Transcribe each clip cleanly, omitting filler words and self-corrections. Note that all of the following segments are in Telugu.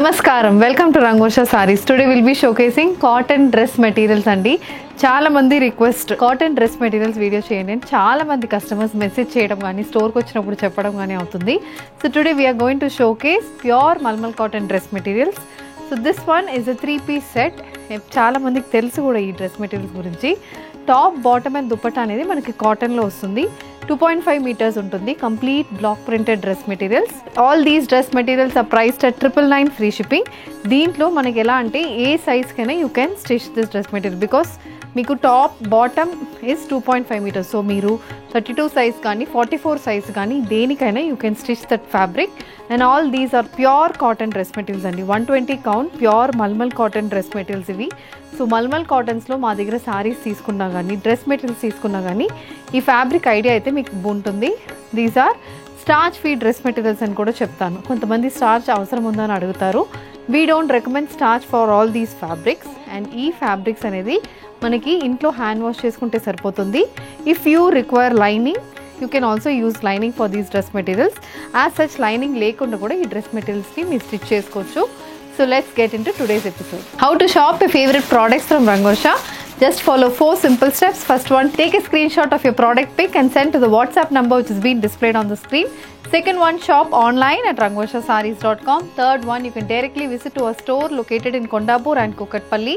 Namaskaram, welcome to Rangosha Sarees. Today we'll be showcasing cotton dress materials andi. Chaala mandi request cotton dress materials video cheyandi. Chaala mandi customers message cheyadam gaani store ku vachinappudu cheppadam gaani avutundi. So today we are going to showcase pure Malmal cotton dress materials. So this one is a 3-piece set. Chaala mandiki telusu kuda ee dress materials gurinchi. Top, bottom and dupatta anedi manaki cotton lo vastundi. 2.5 meters ఉంటుంది complete block printed dress materials. All these dress materials are priced at 999 free shipping. దీంట్లో మనకి ఎలా అంటే ఏ సైజ్ కైనా you can stitch this dress material because మీకు top bottom is 2.5 meters. So మీరు 32 size కానీ 44 size కానీ దేనికైనా you can stitch that fabric and all these are pure cotton dress materials అండి. 120 count pure Malmal cotton dress materials ఇవి. సో మల్మల్ కాటన్స్లో మా దగ్గర సారీస్ తీసుకున్నా కానీ డ్రెస్ మెటీరియల్స్ తీసుకున్నా కానీ ఈ ఫ్యాబ్రిక్ ఐడియా అయితే మీకు ఉంటుంది. These are starch free dress materials అని కూడా చెప్తాను. కొంతమంది స్టార్చ్ అవసరం ఉందని అడుగుతారు. We don't recommend starch for all these fabrics and ఈ ఫ్యాబ్రిక్స్ అనేది మనకి ఇంట్లో హ్యాండ్ వాష్ చేసుకుంటే సరిపోతుంది. If you require lining you can also use lining for these dress materials. As such lining lekunda kuda ee dress materials ni mee stitch chesukochu. So let's get into today's episode. How to shop your favorite products from Rangosha. Just follow 4 simple steps. First one, take a screenshot of your product pic and send to the WhatsApp number which is being displayed on the screen. Second one, shop online at rangoshasarees.com. Third one, you can directly visit to a store located in Kondapur and Kukatpalli.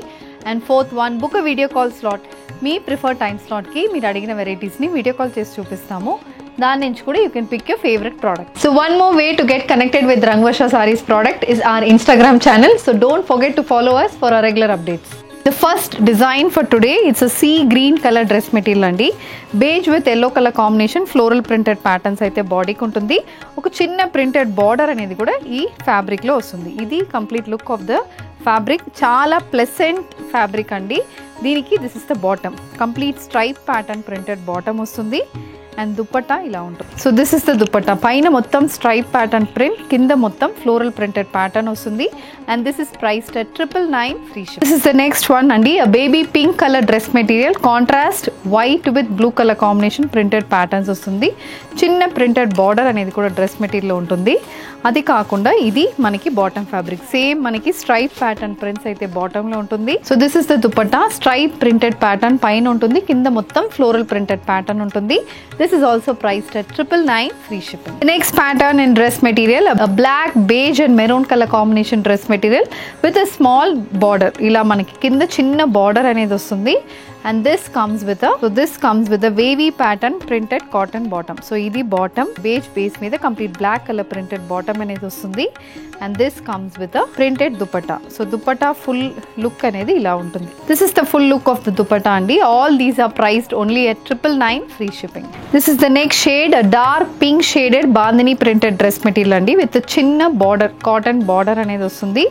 And fourth one, book a video call slot. మీ ప్రిఫర్డ్ టైమ్ స్లాట్కి మీరు అడిగిన వెరైటీస్ని వీడియో కాల్ చేసి చూపిస్తాము. దాని నుంచి కూడా you can pick your favourite product. So one more way to get connected with Rangosha Sarees product is our Instagram channel. So don't forget to follow us for our regular updates. The first design for today, it's a sea green color dress material అండి. Beige with yellow colour combination floral printed patterns అయితే బాడీకి ఉంటుంది. ఒక చిన్న ప్రింటెడ్ బార్డర్ అనేది కూడా ఈ ఫ్యాబ్రిక్లో వస్తుంది. ఇది complete look of the fabric. చాలా ప్లెసెంట్ ఫ్యాబ్రిక్ అండి. దీనికి this is the bottom, complete stripe pattern printed bottom వస్తుంది అండ్ దుపట్టా ఇలా ఉంటుంది. So this is the dupatta. పైన మొత్తం స్ట్రైప్ ప్యాటర్న్ ప్రింట్, కింద మొత్తం ఫ్లోరల్ ప్రింటెడ్ ప్యాటర్న్ వస్తుంది and this is priced at 999 free ship. This is the next one అండి, a baby pink colour dress material, contrast white with blue colour combination printed patterns వస్తుంది. చిన్న ప్రింటెడ్ బార్డర్ అనేది కూడా డ్రెస్ మెటీరియల్ ఉంటుంది. అది కాకుండా ఇది మనకి బాటమ్ ఫ్యాబ్రిక్, సేమ్ మనకి స్ట్రైప్ ప్యాటర్న్ ప్రింట్స్ అయితే బాటమ్ లో ఉంటుంది. So this is the dupatta, stripe printed pattern పైన ఉంటుంది, కింద మొత్తం ఫ్లోరల్ ప్రింటెడ్ ప్యాటర్న్ ఉంటుంది. This is also priced at 999 free shipping. The next pattern in dress material, a black, beige and maroon color combination dress material with a small border. ఇలా మనకి కింద చిన్న బార్డర్ అనేది వస్తుంది and this comes with a wavy pattern printed cotton bottom. So ఇది bottom beige base మీద complete black color printed bottom అనేది వస్తుంది and this comes with a printed dupatta. So dupatta full look అనేది ఇలా ఉంటుంది. This is the full look of the dupatta అండి. All these are priced only at 999 free shipping. This is the next shade, a dark pink shaded bandhani printed dress material అండి with a చిన్న border, cotton border అనేది వస్తుంది.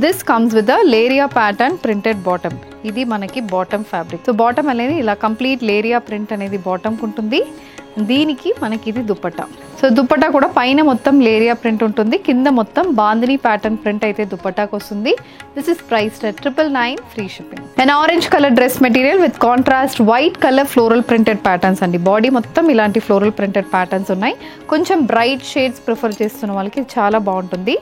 This comes with a leheriya pattern printed bottom. ఇది మనకి బాటమ్ ఫ్యాబ్రిక్. సో బాటమ్ అనేది ఇలా కంప్లీట్ లేరియా ప్రింట్ అనేది బాటమ్కి ఉంటుంది. దీనికి మనకి ఇది దుపట్టా. సో దుపట్టా కూడా పైన మొత్తం లేరియా ప్రింట్ ఉంటుంది, కింద మొత్తం బాందిని ప్యాటర్న్ ప్రింట్ అయితే దుపట్టాకి వస్తుంది. This is priced at 999 free shipping. And orange colour dress material with contrast white colour floral printed patterns అండి. బాడీ మొత్తం ఇలాంటి ఫ్లోరల్ ప్రింటెడ్ ప్యాటర్న్స్ ఉన్నాయి. కొంచెం బ్రైట్ షేడ్స్ ప్రిఫర్ చేస్తున్న వాళ్ళకి చాలా బాగుంటుంది.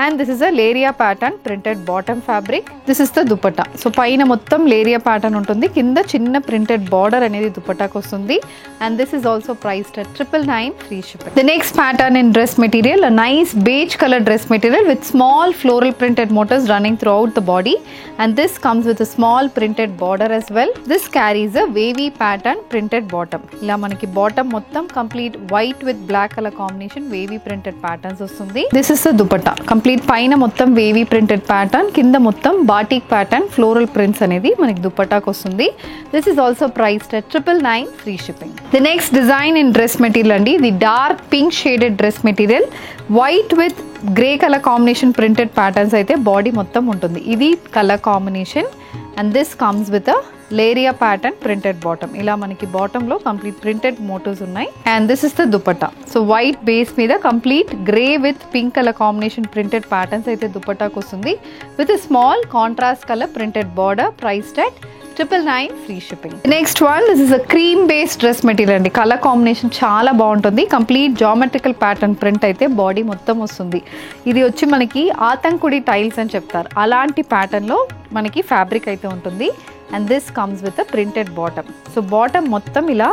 And this is a leheriya pattern printed bottom fabric. This is the dupatta. So పైన మొత్తం లేరియా ప్యాటర్న్ ఉంటుంది, కింద చిన్న ప్రింటెడ్ బార్డర్ అనేది దుపట్టాకి వస్తుంది and this is also priced at 999 free shipping. The next pattern in dress material, a nice beige color dress material with small floral printed motifs running throughout the body and this comes with a small printed border as well. This carries a wavy pattern printed bottom. ఇలా మనకి బాటమ్ మొత్తం complete white with black colour combination wavy printed patterns వస్తుంది. This is the dupatta, complete పైన మొత్తం వేవీ ప్రింటెడ్ ప్యాటర్న్, కింద మొత్తం బాటిక్ ప్యాటర్న్ ఫ్లోరల్ ప్రింట్స్ అనేది మనకి దుపట్టాకి వస్తుంది. This is also priced at 999 free shipping. The next design in dress material అండి, ఇది dark pink shaded dress material, white with grey colour combination printed patterns అయితే బాడీ మొత్తం ఉంటుంది. ఇది colour combination and this comes with a leheriya pattern printed bottom. ఇలా మనకి బాటమ్ లో కంప్లీట్ ప్రింటెడ్ మోటివ్స్ ఉన్నాయి and this is the dupatta. So white base మీద complete grey with pink colour combination printed patterns అయితే దుపట్టాకు వస్తుంది with small contrast colour printed border, priced at 999 free shipping. The next one, this is a cream based dress material అండి. కలర్ కాంబినేషన్ చాలా బాగుంటుంది. కంప్లీట్ జామెట్రికల్ ప్యాటర్న్ ప్రింట్ అయితే బాడీ మొత్తం వస్తుంది. ఇది వచ్చి మనకి ఆతంకుడి టైల్స్ అని చెప్తారు, అలాంటి ప్యాటర్న్ లో మనకి ఫ్యాబ్రిక్ అయితే ఉంటుంది. And this comes with a printed bottom. So bottom మొత్తం ఇలా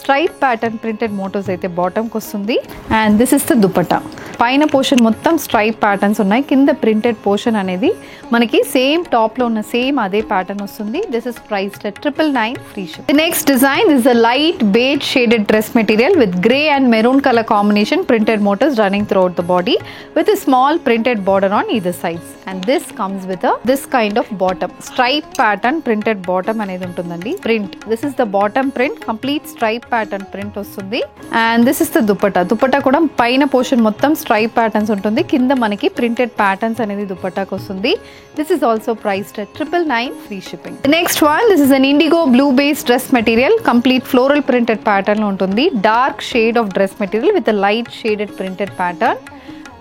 స్ట్రైప్ ప్యాటర్న్ ప్రింటెడ్ మోటోస్ అయితే బాటమ్కి వస్తుంది. And this is the dupatta. పైన పోర్షన్ మొత్తం స్ట్రైప్ ప్యాటర్న్స్ ఉన్నాయి, కింద ప్రింటెడ్ పోర్షన్ అనేది మనకి సేమ్ టాప్లో ఉన్న సేమ్ అదే ప్యాటర్న్ వస్తుంది. This is priced at 999 free ship. The next design is a light beige shaded dress material with grey and maroon colour combination printed మోటోస్ running through out the body with a small printed border on either sides. And this comes with a this kind of bottom, stripe pattern printed bottom అనేది ఉంటుందండి. Print, this is the bottom print, complete stripe pattern print వస్తుంది. And this is the dupatta. Dupatta కూడా పైన పోర్షన్ మొత్తం స్ట్రైప్ ప్యాటర్న్స్ ఉంటుంది, కింద మనకి ప్రింటెడ్ ప్యాటర్న్స్ అనేది దుపట్టాకి వస్తుంది. This is also priced at 999 free shipping. The next one, this is an indigo blue based dress material, complete floral printed pattern లో ఉంటుంది. Dark shade of dress material with a light shaded printed pattern.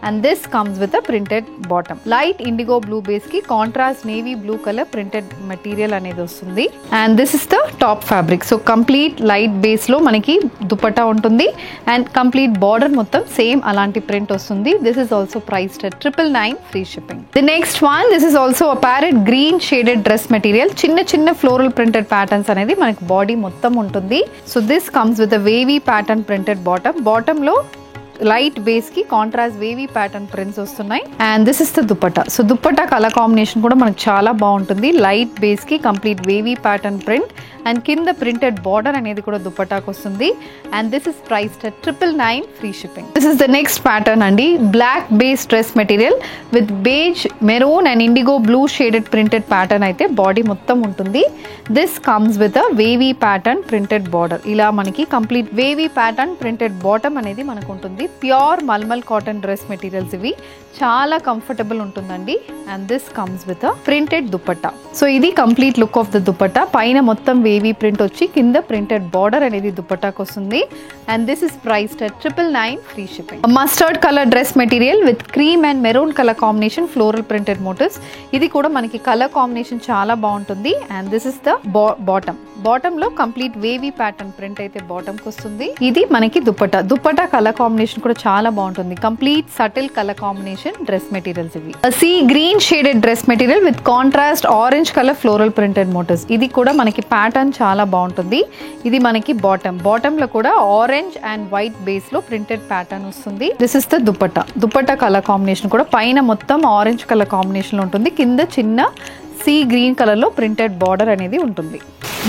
And this comes with a printed bottom. Light indigo blue base ki contrast navy blue color printed material అనేది వస్తుంది. And this is the top fabric. So complete light base లో మనకి దుపట్టా ఉంటుంది and complete border మొత్తం సేమ్ అలాంటి ప్రింట్ వస్తుంది. This is also priced at 999 free shipping. The next one, this is also a parrot green shaded dress material. చిన్న చిన్న floral printed patterns అనేది మనకి బాడీ మొత్తం ఉంటుంది. So this comes with a wavy pattern printed bottom. Bottom లో లైట్ బేస్ కి కాంట్రాస్ట్ వేవీ ప్యాటర్న్ ప్రింట్స్ వస్తున్నాయి. And this is the dupatta. So dupatta colour combination కూడా మనకు చాలా బాగుంటుంది. లైట్ బేస్ కి complete wavy pattern print and కింద ప్రింటెడ్ బార్డర్ అనేది కూడా దుపట్టాకు వస్తుంది. And this is priced at 999 free shipping. This is the next pattern అండి. Black base dress material with beige maroon and indigo blue shaded printed pattern అయితే బాడీ మొత్తం ఉంటుంది. This comes with a wavy pattern printed border. ఇలా మనకి complete wavy pattern printed bottom అనేది మనకు ఉంటుంది. Pure mulmul cotton dress materials ఇవి, చాలా కంఫర్టబుల్ ఉంటుందండి. And this comes with a printed dupatta. So ఇది complete look of the dupatta. పైన మొత్తం వేవీ ప్రింట్ వచ్చి కింద ప్రింటెడ్ బార్డర్ అనేది దుపట్టాకు వస్తుంది. And this is priced at 999 free shipping. Mustard colour dress material with cream and maroon colour combination floral printed motifs. ఇది కూడా మనకి కలర్ కాంబినేషన్ చాలా బాగుంటుంది. And this is the bottom. Bottom లో కంప్లీట్ వేవీ ప్యాటర్న్ ప్రింట్ అయితే బాటమ్ కి వస్తుంది. ఇది మనకి దుపట్టా. దుపట్టా కలర్ కాంబినేషన్ కూడా చాలా బాగుంటుంది. Complete subtle colour combination dress materials ఇవి. Sea green shaded dress material with contrast orange colour floral printed motifs. ఇది కూడా మనకి ప్యాటర్న్ చాలా బాగుంటుంది. ఇది మనకి బాటమ్. బాటమ్ లో కూడా ఆరెంజ్ అండ్ వైట్ బేస్ లో ప్రింటెడ్ ప్యాటర్న్ వస్తుంది. This is the dupatta. Dupatta colour combination కూడా పైన మొత్తం ఆరెంజ్ కలర్ కాంబినేషన్ లో ఉంటుంది, కింద చిన్న సీ గ్రీన్ కలర్ లో ప్రింటెడ్ బార్డర్ అనేది ఉంటుంది.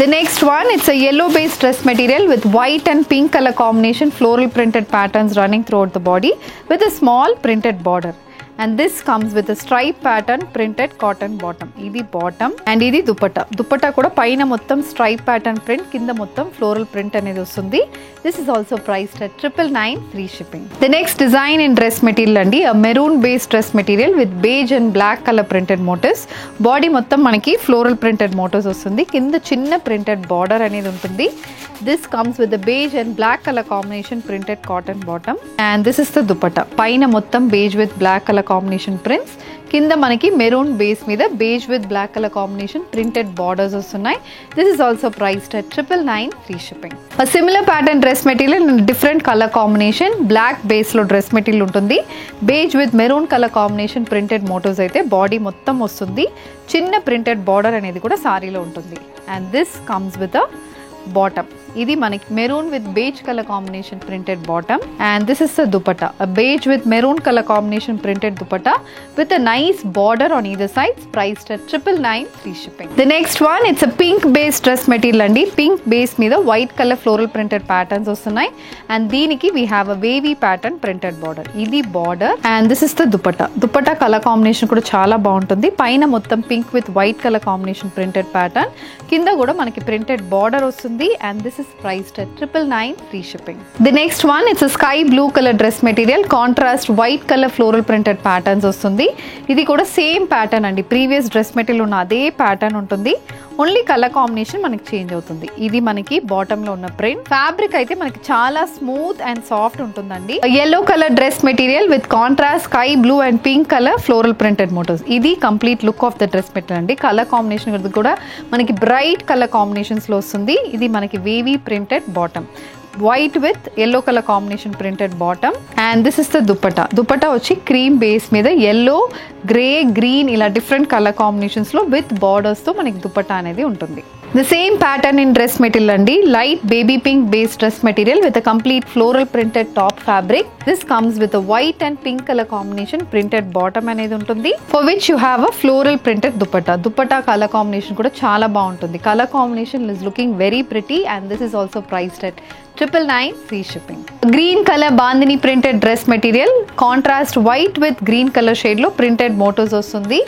The next one, it's a yellow based dress material with white and pink color combination floral printed patterns running throughout the body with a small printed border. And this comes with a stripe pattern printed cotton bottom. Idi bottom and idi dupatta. Dupatta kuda paina mottam stripe pattern print, kinda mottam floral print anedi vastundi. This is also priced at 999 free shipping. The next design in dress material andi, a maroon based dress material with beige and black color printed motifs. Body mottam manaki floral printed motifs vastundi, kinda chinna printed border anedi untundi. This comes with the beige and black color combination printed cotton bottom. And this is the dupatta. Paina mottam beige with black color combination prints, కింద మనకి మెరూన్ బేస్ మీద beige with black colour combination printed borders వస్తున్నాయి. This is also priced at 999 free shipping. Similar pattern dress material different colour combination, black base లో డ్రెస్ మెటీరియల్ ఉంటుంది. Beige with maroon colour combination printed motifs అయితే బాడీ మొత్తం వస్తుంది. చిన్న ప్రింటెడ్ బార్డర్ అనేది కూడా సారీలో ఉంటుంది. And this comes with a bottom. ఇది మనకి maroon with beige colour combination printed bottom. And this is the dupatta, beige with maroon colour combination printed dupatta with a nice border on either sides, priced at 999 free shipping. The next one, it's a pink base dress material అండి. పింక్ బేస్ మీద white colour floral printed patterns వస్తున్నాయి. అండ్ దీనికి we have a wavy pattern printed border. ఇది border. And this is the dupatta. Dupatta colour combination కూడా చాలా బాగుంటుంది. పైన మొత్తం pink with white colour combination printed pattern, కింద కూడా మనకి ప్రింటెడ్ బార్డర్ వస్తుంది. వస్తుంది and this is priced at 999 free shipping. The next one it's sky blue colour dress material, contrast white colour floral printed patterns వస్తుంది. ఇది కూడా సేమ్ ప్యాటర్న్ అండి, ప్రీవియస్ డ్రెస్ మెటీరియల్ ఉన్న అదే ప్యాటర్న్ ఉంటుంది, ఓన్లీ కలర్ కాంబినేషన్ మనకి చేంజ్ అవుతుంది. ఇది మనకి బాటమ్ లో ఉన్న ప్రింట్. ఫ్యాబ్రిక్ అయితే మనకి చాలా స్మూత్ అండ్ సాఫ్ట్ ఉంటుందండి. yellow colour dress material with contrast sky blue and pink colour floral printed motifs. ఇది complete look of the dress material అండి. కలర్ కాంబినేషన్ కూడా మనకి బ్రైట్ కలర్ కాంబినేషన్స్ లో వస్తుంది. ఇది మనకి wavy printed bottom, white with yellow colour combination printed bottom and this is the dupatta. Dupatta వచ్చి క్రీమ్ బేస్ మీద yellow, గ్రే, గ్రీన్ ఇలా డిఫరెంట్ కలర్ కాంబినేషన్స్ లో విత్ బార్డర్స్ తో మనకి దుపట్టా అనేది ఉంటుంది. The same pattern in dress material andi, light baby pink based dress material with a complete floral printed top fabric. This comes with a white and pink color combination printed bottom anedi untundi, for which you have a floral printed dupatta. Dupatta color combination kuda chaala baaguntundi. Color combination is looking very pretty and this is also priced at 999 free shipping. Green color bandhani printed dress material, contrast white with green color shade lo printed motifs vastundi.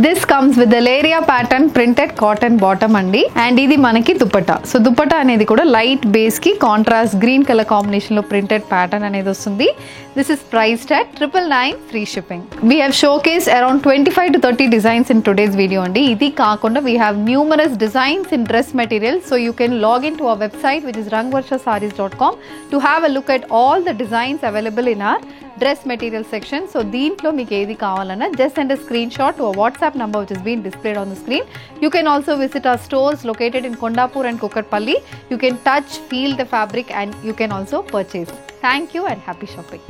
This comes with the Leria pattern printed cotton bottom andi and ఇది మనకి దుపట్టా. సో దుపట్టా అనేది కూడా లైట్ బేస్ కి కాంట్రాస్ట్ గ్రీన్ కలర్ కాంబినేషన్ లో ప్రింటెడ్ ప్యాటర్న్ అనేది వస్తుంది. This is priced at 999 free shipping. We have showcase around 25 to 30 designs in today's video అండి. ఇది కాకుండా we have numerous designs in dress material. So you can log in to our website which is rangvarshasarees.com to have a look at all the designs available in our dress material section. So దీంట్లో మీకు ఏది కావాలన్నా just send a screenshot to a WhatsApp number which is being displayed on the screen. You can also visit our stores located in Kondapur and Kukatpalli. You can touch, feel the fabric and you can also purchase. Thank you and happy shopping.